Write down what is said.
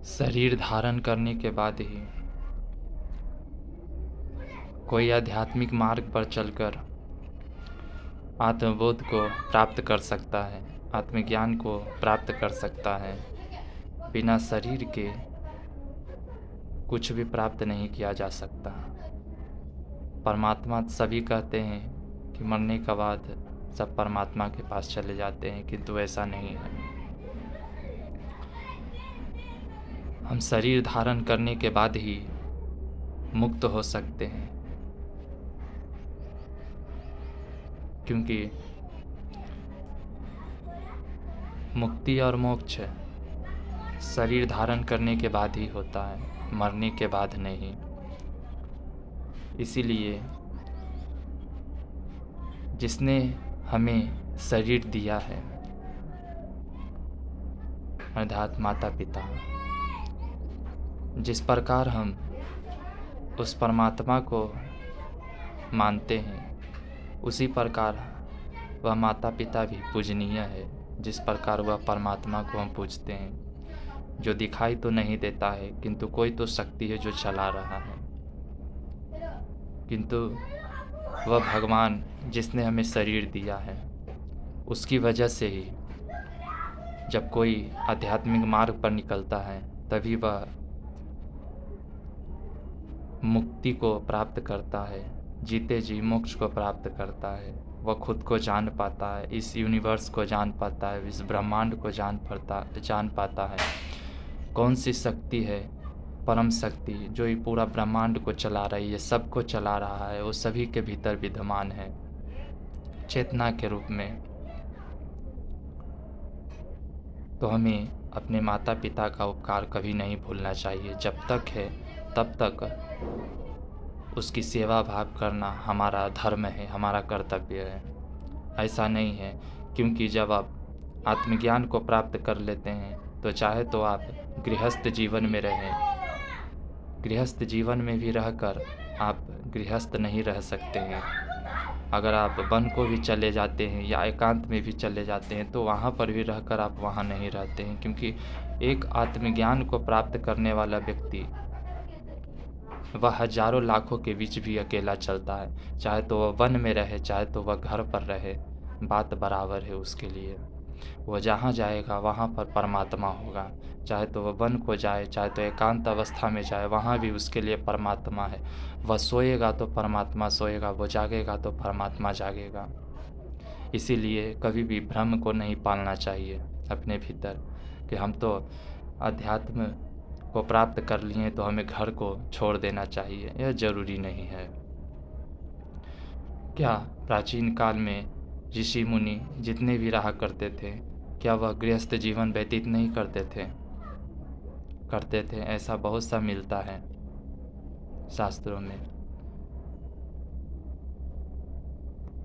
शरीर धारण करने के बाद ही कोई आध्यात्मिक मार्ग पर चलकर आत्मबोध को प्राप्त कर सकता है, आत्मज्ञान को प्राप्त कर सकता है। बिना शरीर के कुछ भी प्राप्त नहीं किया जा सकता। परमात्मा सभी कहते हैं कि मरने के बाद सब परमात्मा के पास चले जाते हैं, किंतु ऐसा नहीं है। हम शरीर धारण करने के बाद ही मुक्त हो सकते हैं, क्योंकि मुक्ति और मोक्ष शरीर धारण करने के बाद ही होता है, मरने के बाद नहीं। इसीलिए जिसने हमें शरीर दिया है अर्थात माता पिता, जिस प्रकार हम उस परमात्मा को मानते हैं उसी प्रकार वह माता पिता भी पूजनीय है। जिस प्रकार वह परमात्मा को हम पूजते हैं, जो दिखाई तो नहीं देता है किंतु कोई तो शक्ति है जो चला रहा है, किंतु वह भगवान जिसने हमें शरीर दिया है उसकी वजह से ही जब कोई आध्यात्मिक मार्ग पर निकलता है तभी वह मुक्ति को प्राप्त करता है, जीते जी मोक्ष को प्राप्त करता है। वह खुद को जान पाता है, इस यूनिवर्स को जान पाता है, इस ब्रह्मांड को जान पाता है। कौन सी शक्ति है, परम शक्ति जो ये पूरा ब्रह्मांड को चला रही है, सबको चला रहा है, वो सभी के भीतर विद्यमान है चेतना के रूप में। तो हमें अपने माता पिता का उपकार कभी नहीं भूलना चाहिए। जब तक है तब तक उसकी सेवा भाव करना हमारा धर्म है, हमारा कर्तव्य है। ऐसा नहीं है, क्योंकि जब आप आत्मज्ञान को प्राप्त कर लेते हैं तो चाहे तो आप गृहस्थ जीवन में रहें, गृहस्थ जीवन में भी रहकर आप गृहस्थ नहीं रह सकते हैं। अगर आप वन को भी चले जाते हैं या एकांत में भी चले जाते हैं तो वहाँ पर भी रहकर आप वहाँ नहीं रहते हैं, क्योंकि एक आत्मज्ञान को प्राप्त करने वाला व्यक्ति वह हजारों लाखों के बीच भी अकेला चलता है। चाहे तो वह वन में रहे, चाहे तो वह घर पर रहे, बात बराबर है उसके लिए। वह जहाँ जाएगा वहाँ पर परमात्मा होगा। चाहे तो वह वन को जाए, चाहे तो एकांत अवस्था में जाए, वहाँ भी उसके लिए परमात्मा है। वह सोएगा तो परमात्मा सोएगा, वह जागेगा तो परमात्मा जागेगा। इसीलिए कभी भी भ्रम को नहीं पालना चाहिए अपने भीतर कि हम तो अध्यात्म को प्राप्त कर लिए तो हमें घर को छोड़ देना चाहिए। यह जरूरी नहीं है। क्या प्राचीन काल में ऋषि मुनि जितने भी रहा करते थे, क्या वह गृहस्थ जीवन व्यतीत नहीं करते थे? करते थे। ऐसा बहुत सा मिलता है शास्त्रों में।